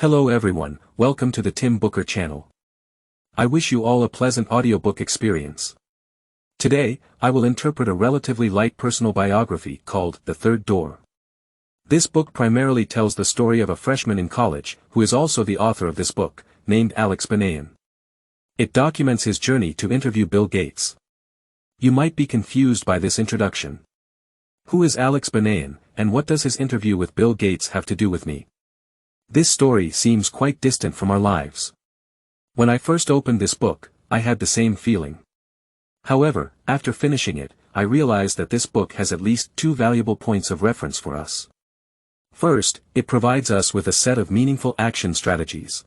Hello everyone, welcome to the Tim Booker channel. I wish you all a pleasant audiobook experience. Today, I will interpret a relatively light personal biography called The Third Door. This book primarily tells the story of a freshman in college, who is also the author of this book, named Alex Banayan. It documents his journey to interview Bill Gates. You might be confused by this introduction. Who is Alex Banayan, and what does his interview with Bill Gates have to do with me? This story seems quite distant from our lives. When I first opened this book, I had the same feeling. However, after finishing it, I realized that this book has at least two valuable points of reference for us. First, it provides us with a set of meaningful action strategies.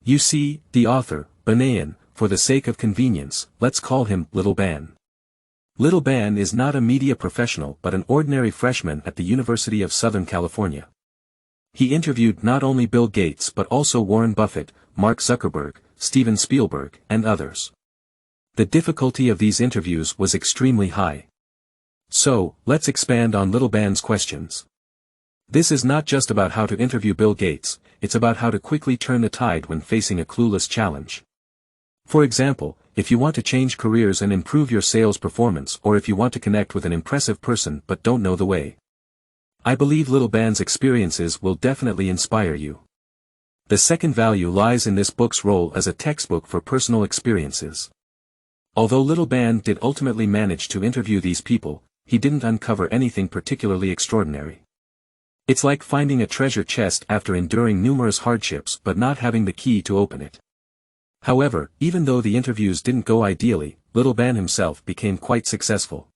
You see, the author, Banayan, for the sake of convenience, let's call him Little Ban. Little Ban is not a media professional but an ordinary freshman at the University of Southern California. He interviewed not only Bill Gates but also Warren Buffett, Mark Zuckerberg, Steven Spielberg, and others. The difficulty of these interviews was extremely high. So, let's expand on Little Ban's questions. This is not just about how to interview Bill Gates, it's about how to quickly turn the tide when facing a clueless challenge. For example, if you want to change careers and improve your sales performance, or if you want to connect with an impressive person but don't know the way. I believe Little Ban's experiences will definitely inspire you. The second value lies in this book's role as a textbook for personal experiences. Although Little Ban did ultimately manage to interview these people, he didn't uncover anything particularly extraordinary. It's like finding a treasure chest after enduring numerous hardships but not having the key to open it. However, even though the interviews didn't go ideally, Little Ban himself became quite successful.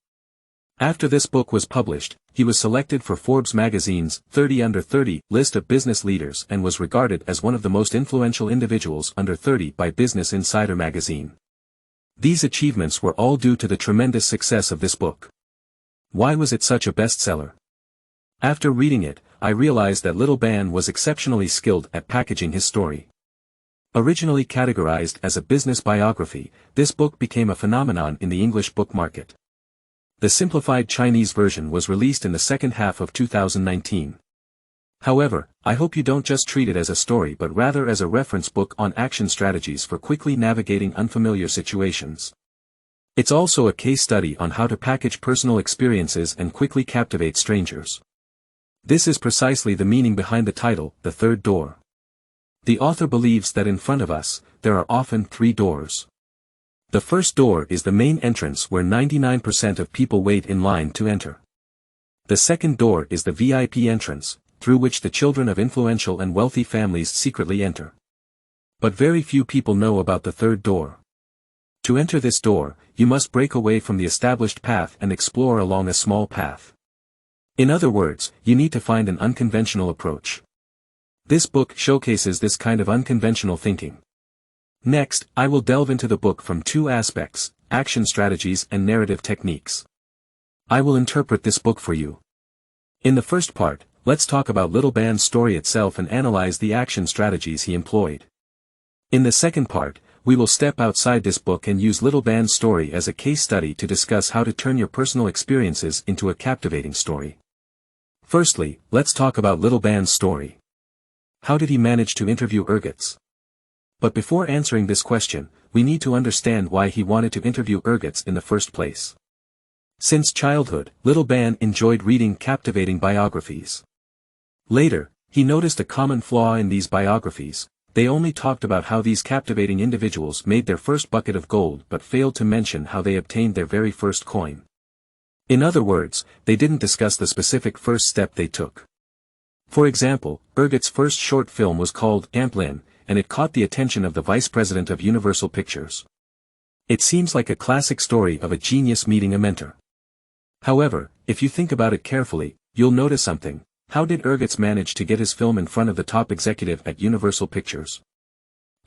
After this book was published, he was selected for Forbes magazine's 30 Under 30 list of business leaders and was regarded as one of the most influential individuals under 30 by Business Insider magazine. These achievements were all due to the tremendous success of this book. Why was it such a bestseller? After reading it, I realized that Little Ban was exceptionally skilled at packaging his story. Originally categorized as a business biography, this book became a phenomenon in the English book market. The simplified Chinese version was released in the second half of 2019. However, I hope you don't just treat it as a story but rather as a reference book on action strategies for quickly navigating unfamiliar situations. It's also a case study on how to package personal experiences and quickly captivate strangers. This is precisely the meaning behind the title, The Third Door. The author believes that in front of us, there are often three doors. The first door is the main entrance where 99% of people wait in line to enter. The second door is the VIP entrance, through which the children of influential and wealthy families secretly enter. But very few people know about the third door. To enter this door, you must break away from the established path and explore along a small path. In other words, you need to find an unconventional approach. This book showcases this kind of unconventional thinking. Next, I will delve into the book from two aspects, action strategies and narrative techniques. I will interpret this book for you. In the first part, let's talk about Little Ban's story itself and analyze the action strategies he employed. In the second part, we will step outside this book and use Little Ban's story as a case study to discuss how to turn your personal experiences into a captivating story. Firstly, let's talk about Little Ban's story. How did he manage to interview Gates? But before answering this question, we need to understand why he wanted to interview Gates in the first place. Since childhood, Little Ban enjoyed reading captivating biographies. Later, he noticed a common flaw in these biographies: they only talked about how these captivating individuals made their first bucket of gold but failed to mention how they obtained their very first coin. In other words, they didn't discuss the specific first step they took. For example, Gates' first short film was called Amplin, and it caught the attention of the vice president of Universal Pictures. It seems like a classic story of a genius meeting a mentor. However, if you think about it carefully, you'll notice something. How did Gates manage to get his film in front of the top executive at Universal Pictures?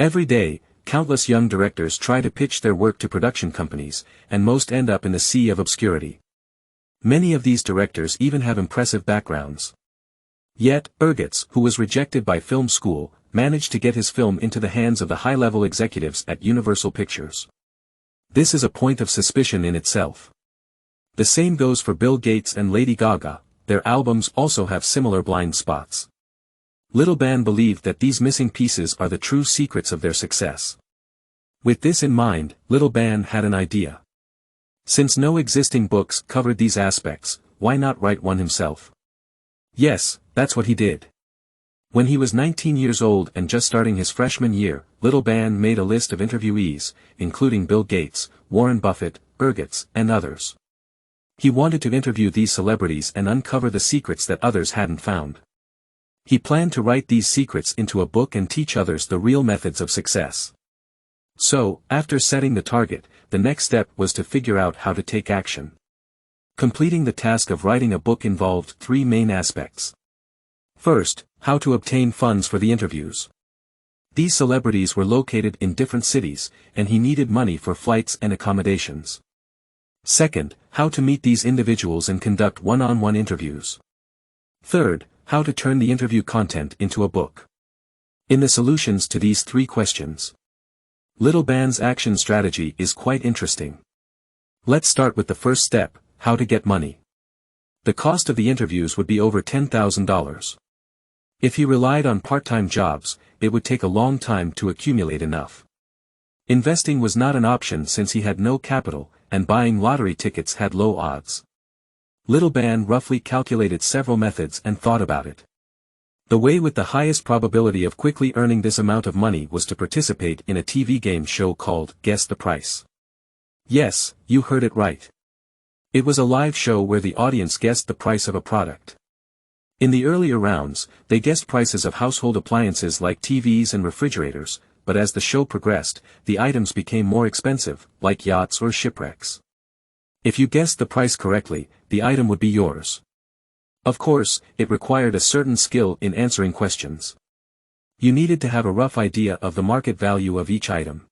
Every day, countless young directors try to pitch their work to production companies, and most end up in the sea of obscurity. Many of these directors even have impressive backgrounds. Yet, Gates, who was rejected by film school, managed to get his film into the hands of the high-level executives at Universal Pictures. This is a point of suspicion in itself. The same goes for Bill Gates and Lady Gaga. Their albums also have similar blind spots. Little Ban believed that these missing pieces are the true secrets of their success. With this in mind, Little Ban had an idea. Since no existing books covered these aspects, why not write one himself? Yes, that's what he did. When he was 19 years old and just starting his freshman year, Little Ban made a list of interviewees, including Bill Gates, Warren Buffett, Bill Gates, and others. He wanted to interview these celebrities and uncover the secrets that others hadn't found. He planned to write these secrets into a book and teach others the real methods of success. So, after setting the target, the next step was to figure out how to take action. Completing the task of writing a book involved three main aspects. First, how to obtain funds for the interviews. These celebrities were located in different cities, and he needed money for flights and accommodations. Second, how to meet these individuals and conduct one-on-one interviews. Third, how to turn the interview content into a book. In the solutions to these three questions, Little Ban's action strategy is quite interesting. Let's start with the first step, how to get money. The cost of the interviews would be over $10,000. If he relied on part-time jobs, it would take a long time to accumulate enough. Investing was not an option since he had no capital, and buying lottery tickets had low odds. Little Ban roughly calculated several methods and thought about it. The way with the highest probability of quickly earning this amount of money was to participate in a TV game show called Guess the Price. Yes, you heard it right. It was a live show where the audience guessed the price of a product. In the earlier rounds, they guessed prices of household appliances like TVs and refrigerators, but as the show progressed, the items became more expensive, like yachts or shipwrecks. If you guessed the price correctly, the item would be yours. Of course, it required a certain skill in answering questions. You needed to have a rough idea of the market value of each item.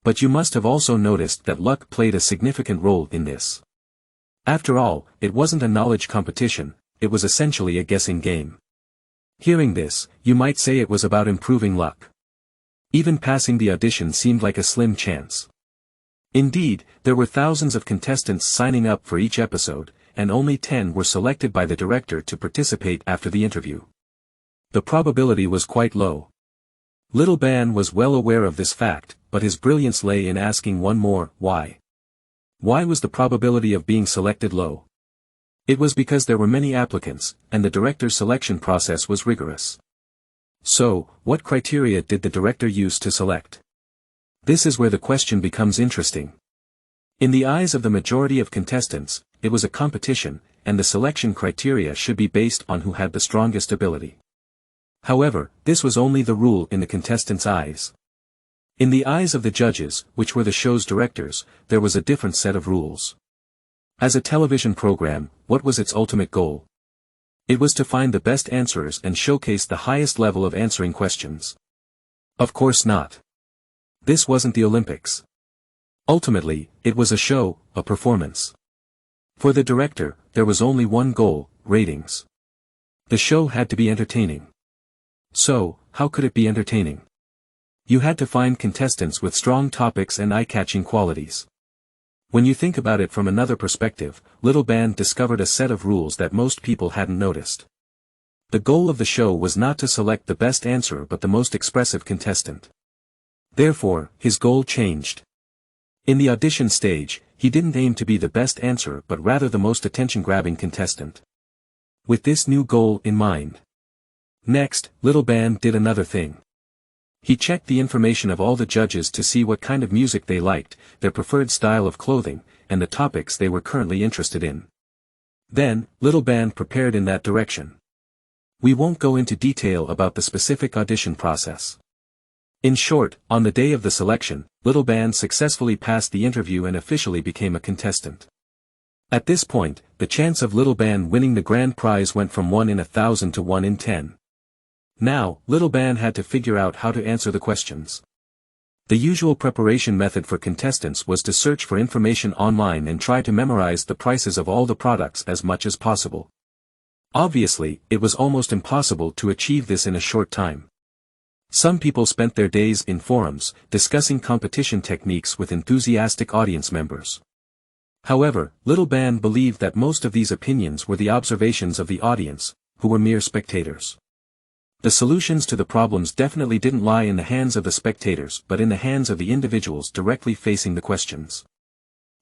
But you must have also noticed that luck played a significant role in this. After all, it wasn't a knowledge competition, it was essentially a guessing game. Hearing this, you might say it was about improving luck. Even passing the audition seemed like a slim chance. Indeed, there were thousands of contestants signing up for each episode, and only 10 were selected by the director to participate after the interview. The probability was quite low. Little Ban was well aware of this fact, but his brilliance lay in asking one more, why? Why was the probability of being selected low? It was because there were many applicants, and the director's selection process was rigorous. So, what criteria did the director use to select? This is where the question becomes interesting. In the eyes of the majority of contestants, it was a competition, and the selection criteria should be based on who had the strongest ability. However, this was only the rule in the contestants' eyes. In the eyes of the judges, which were the show's directors, there was a different set of rules. As a television program, what was its ultimate goal? It was to find the best answerers and showcase the highest level of answering questions. Of course not. This wasn't the Olympics. Ultimately, it was a show, a performance. For the director, there was only one goal, ratings. The show had to be entertaining. So, how could it be entertaining? You had to find contestants with strong topics and eye-catching qualities. When you think about it from another perspective, Little Ban discovered a set of rules that most people hadn't noticed. The goal of the show was not to select the best answer but the most expressive contestant. Therefore, his goal changed. In the audition stage, he didn't aim to be the best answer but rather the most attention-grabbing contestant. With this new goal in mind. Next, Little Ban did another thing. He checked the information of all the judges to see what kind of music they liked, their preferred style of clothing, and the topics they were currently interested in. Then, Little Ban prepared in that direction. We won't go into detail about the specific audition process. In short, on the day of the selection, Little Ban successfully passed the interview and officially became a contestant. At this point, the chance of Little Ban winning the grand prize went from 1 in 1,000 to 1 in 10. Now, Little Ban had to figure out how to answer the questions. The usual preparation method for contestants was to search for information online and try to memorize the prices of all the products as much as possible. Obviously, it was almost impossible to achieve this in a short time. Some people spent their days in forums, discussing competition techniques with enthusiastic audience members. However, Little Ban believed that most of these opinions were the observations of the audience, who were mere spectators. The solutions to the problems definitely didn't lie in the hands of the spectators but in the hands of the individuals directly facing the questions.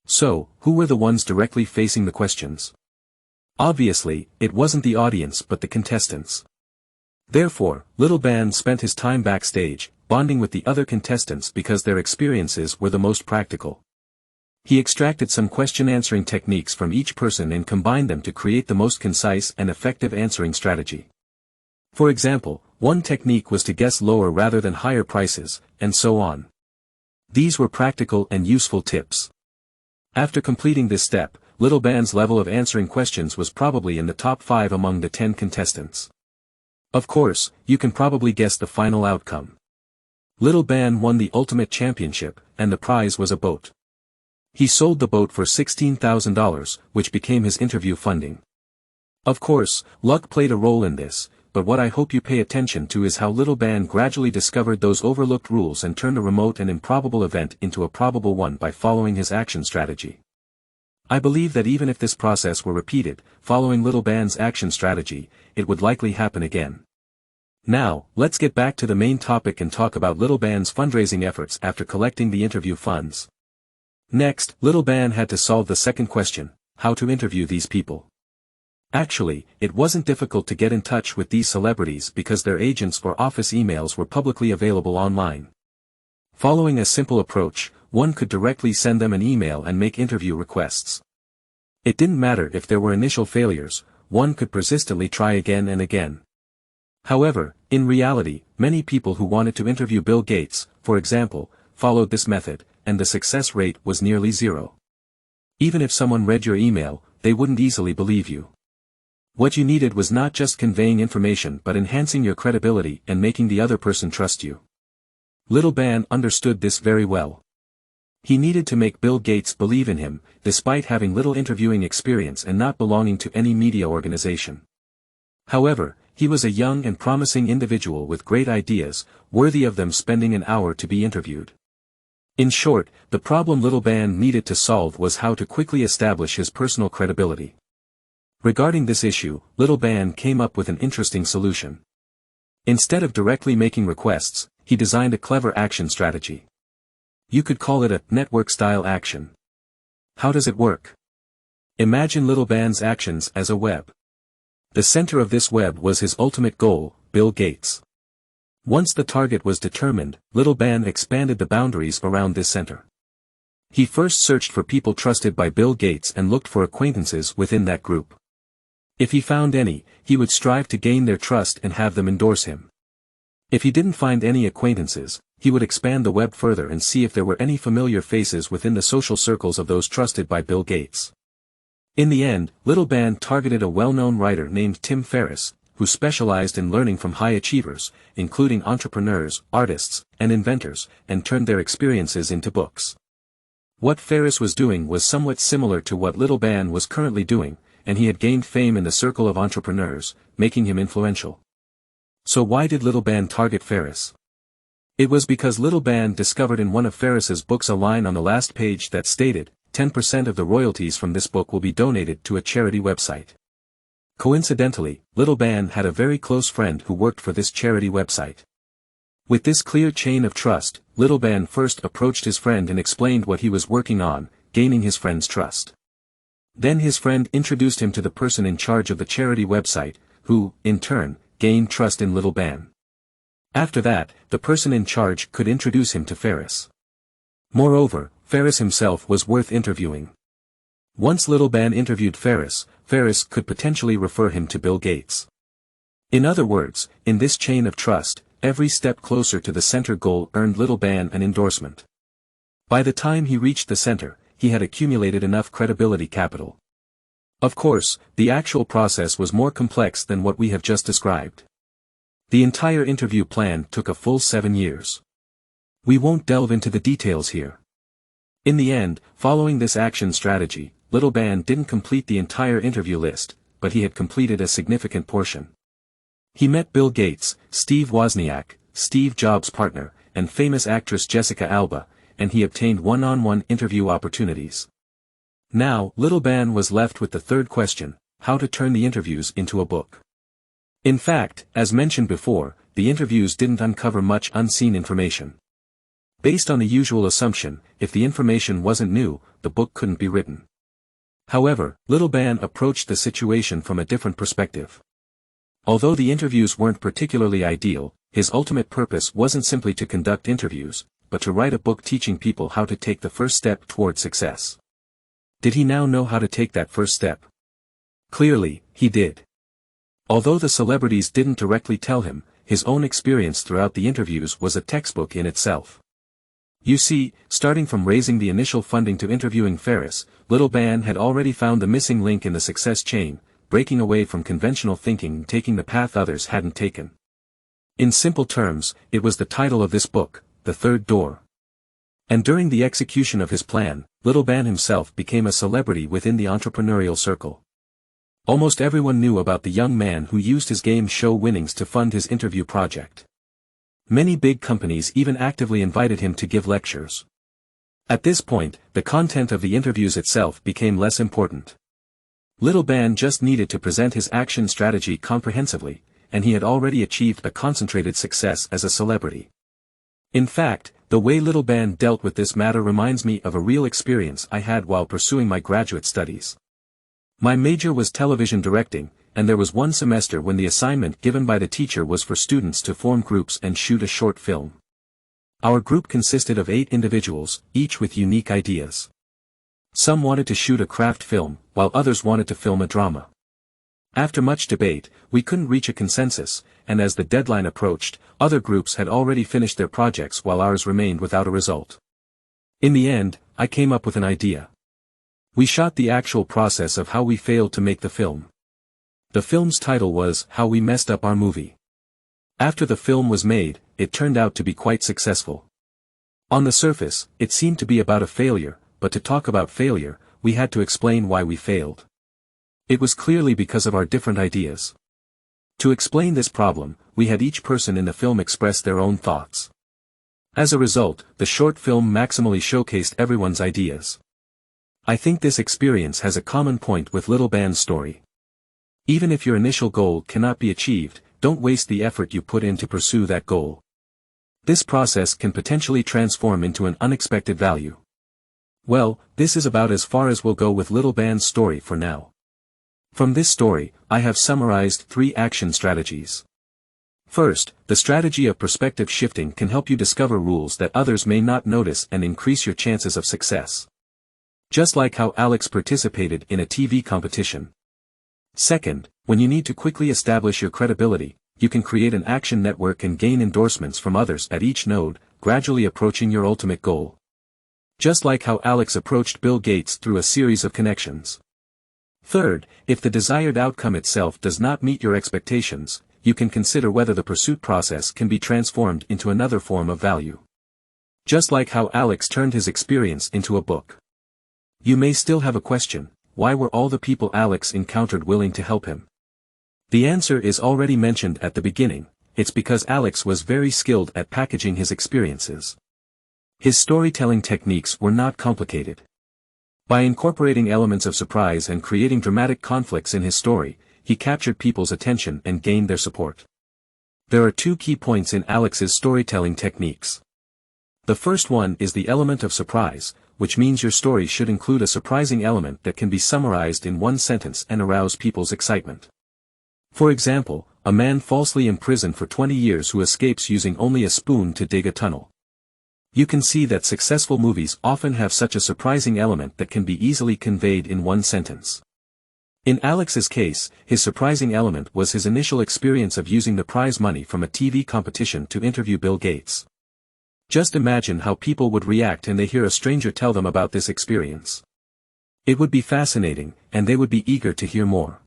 So, who were the ones directly facing the questions? Obviously, it wasn't the audience but the contestants. Therefore, Little Ben spent his time backstage, bonding with the other contestants because their experiences were the most practical. He extracted some question-answering techniques from each person and combined them to create the most concise and effective answering strategy. For example, one technique was to guess lower rather than higher prices, and so on. These were practical and useful tips. After completing this step, Little Ben's level of answering questions was probably in the top 5 among the 10 contestants. Of course, you can probably guess the final outcome. Little Ben won the ultimate championship, and the prize was a boat. He sold the boat for $16,000, which became his interview funding. Of course, luck played a role in this, but what I hope you pay attention to is how Little Ben gradually discovered those overlooked rules and turned a remote and improbable event into a probable one by following his action strategy. I believe that even if this process were repeated, following Little Ben's action strategy, it would likely happen again. Now, let's get back to the main topic and talk about Little Ben's fundraising efforts after collecting the interview funds. Next, Little Ben had to solve the second question, how to interview these people. Actually, it wasn't difficult to get in touch with these celebrities because their agents or office emails were publicly available online. Following a simple approach, one could directly send them an email and make interview requests. It didn't matter if there were initial failures, one could persistently try again and again. However, in reality, many people who wanted to interview Bill Gates, for example, followed this method, and the success rate was nearly zero. Even if someone read your email, they wouldn't easily believe you. What you needed was not just conveying information but enhancing your credibility and making the other person trust you. Little Ben understood this very well. He needed to make Bill Gates believe in him, despite having little interviewing experience and not belonging to any media organization. However, he was a young and promising individual with great ideas, worthy of them spending an hour to be interviewed. In short, the problem Little Ben needed to solve was how to quickly establish his personal credibility. Regarding this issue, Little Ben came up with an interesting solution. Instead of directly making requests, he designed a clever action strategy. You could call it a network-style action. How does it work? Imagine Little Ben's actions as a web. The center of this web was his ultimate goal, Bill Gates. Once the target was determined, Little Ben expanded the boundaries around this center. He first searched for people trusted by Bill Gates and looked for acquaintances within that group. If he found any, he would strive to gain their trust and have them endorse him. If he didn't find any acquaintances, he would expand the web further and see if there were any familiar faces within the social circles of those trusted by Bill Gates. In the end, Little Ben targeted a well-known writer named Tim Ferriss, who specialized in learning from high achievers, including entrepreneurs, artists, and inventors, and turned their experiences into books. What Ferriss was doing was somewhat similar to what Little Ben was currently doing, and he had gained fame in the circle of entrepreneurs, making him influential. So why did Little Ben target Ferriss? It was because Little Ben discovered in one of Ferriss's books a line on the last page that stated, 10% of the royalties from this book will be donated to a charity website. Coincidentally, Little Ben had a very close friend who worked for this charity website. With this clear chain of trust, Little Ben first approached his friend and explained what he was working on, gaining his friend's trust. Then his friend introduced him to the person in charge of the charity website, who, in turn, gained trust in Little Ben. After that, the person in charge could introduce him to Ferriss. Moreover, Ferriss himself was worth interviewing. Once Little Ben interviewed Ferriss, Ferriss could potentially refer him to Bill Gates. In other words, in this chain of trust, every step closer to the center goal earned Little Ben an endorsement. By the time he reached the center, he had accumulated enough credibility capital. Of course, the actual process was more complex than what we have just described. The entire interview plan took a full 7 years. We won't delve into the details here. In the end, following this action strategy, Little Ben didn't complete the entire interview list, but he had completed a significant portion. He met Bill Gates, Steve Wozniak, Steve Jobs' partner, and famous actress Jessica Alba, and he obtained one-on-one interview opportunities. Now, Little Ben was left with the third question, how to turn the interviews into a book. In fact, as mentioned before, the interviews didn't uncover much unseen information. Based on the usual assumption, if the information wasn't new, the book couldn't be written. However, Little Ben approached the situation from a different perspective. Although the interviews weren't particularly ideal, his ultimate purpose wasn't simply to conduct interviews, but to write a book teaching people how to take the first step toward success. Did he now know how to take that first step? Clearly, he did. Although the celebrities didn't directly tell him, his own experience throughout the interviews was a textbook in itself. You see, starting from raising the initial funding to interviewing Ferris, Little Ben had already found the missing link in the success chain, breaking away from conventional thinking and taking the path others hadn't taken. In simple terms, it was the title of this book, The Third Door. And during the execution of his plan, Little Ben himself became a celebrity within the entrepreneurial circle. Almost everyone knew about the young man who used his game show winnings to fund his interview project. Many big companies even actively invited him to give lectures. At this point, the content of the interviews itself became less important. Little Ben just needed to present his action strategy comprehensively, and he had already achieved a concentrated success as a celebrity. In fact, the way Little Ben dealt with this matter reminds me of a real experience I had while pursuing my graduate studies. My major was television directing, and there was one semester when the assignment given by the teacher was for students to form groups and shoot a short film. Our group consisted of 8 individuals, each with unique ideas. Some wanted to shoot a craft film, while others wanted to film a drama. After much debate, we couldn't reach a consensus, and as the deadline approached, other groups had already finished their projects while ours remained without a result. In the end, I came up with an idea. We shot the actual process of how we failed to make the film. The film's title was How We Messed Up Our Movie. After the film was made, it turned out to be quite successful. On the surface, it seemed to be about a failure, but to talk about failure, we had to explain why we failed. It was clearly because of our different ideas. To explain this problem, we had each person in the film express their own thoughts. As a result, the short film maximally showcased everyone's ideas. I think this experience has a common point with Little Ben's story. Even if your initial goal cannot be achieved, don't waste the effort you put in to pursue that goal. This process can potentially transform into an unexpected value. Well, this is about as far as we'll go with Little Ben's story for now. From this story, I have summarized 3 action strategies. First, the strategy of perspective shifting can help you discover rules that others may not notice and increase your chances of success. Just like how Alex participated in a TV competition. Second, when you need to quickly establish your credibility, you can create an action network and gain endorsements from others at each node, gradually approaching your ultimate goal. Just like how Alex approached Bill Gates through a series of connections. Third, if the desired outcome itself does not meet your expectations, you can consider whether the pursuit process can be transformed into another form of value. Just like how Alex turned his experience into a book. You may still have a question: why were all the people Alex encountered willing to help him? The answer is already mentioned at the beginning. It's because Alex was very skilled at packaging his experiences. His storytelling techniques were not complicated. By incorporating elements of surprise and creating dramatic conflicts in his story, he captured people's attention and gained their support. There are 2 key points in Alex's storytelling techniques. The first one is the element of surprise, which means your story should include a surprising element that can be summarized in one sentence and arouse people's excitement. For example, a man falsely imprisoned for 20 years who escapes using only a spoon to dig a tunnel. You can see that successful movies often have such a surprising element that can be easily conveyed in one sentence. In Alex's case, his surprising element was his initial experience of using the prize money from a TV competition to interview Bill Gates. Just imagine how people would react when they hear a stranger tell them about this experience. It would be fascinating, and they would be eager to hear more.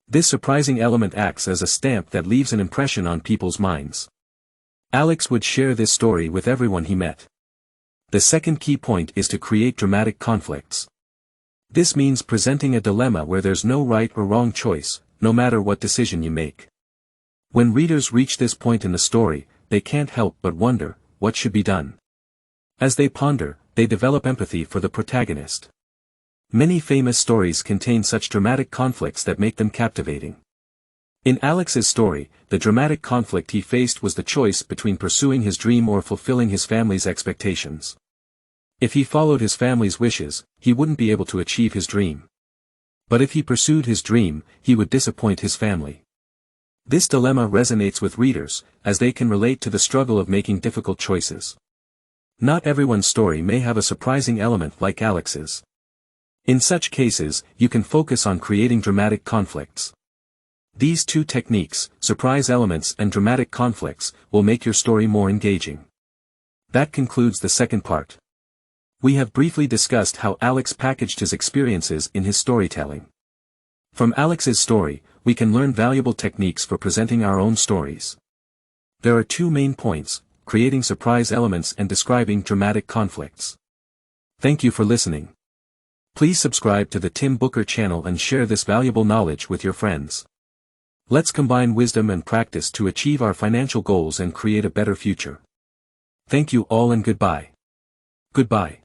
This surprising element acts as a stamp that leaves an impression on people's minds. Alex would share this story with everyone he met. The second key point is to create dramatic conflicts. This means presenting a dilemma where there's no right or wrong choice, no matter what decision you make. When readers reach this point in the story, they can't help but wonder, what should be done? As they ponder, they develop empathy for the protagonist. Many famous stories contain such dramatic conflicts that make them captivating. In Alex's story, the dramatic conflict he faced was the choice between pursuing his dream or fulfilling his family's expectations. If he followed his family's wishes, he wouldn't be able to achieve his dream. But if he pursued his dream, he would disappoint his family. This dilemma resonates with readers, as they can relate to the struggle of making difficult choices. Not everyone's story may have a surprising element like Alex's. In such cases, you can focus on creating dramatic conflicts. These two techniques, surprise elements and dramatic conflicts, will make your story more engaging. That concludes the second part. We have briefly discussed how Alex packaged his experiences in his storytelling. From Alex's story, we can learn valuable techniques for presenting our own stories. There are two main points: creating surprise elements and describing dramatic conflicts. Thank you for listening. Please subscribe to the Tim Booker channel and share this valuable knowledge with your friends. Let's combine wisdom and practice to achieve our financial goals and create a better future. Thank you all and goodbye. Goodbye.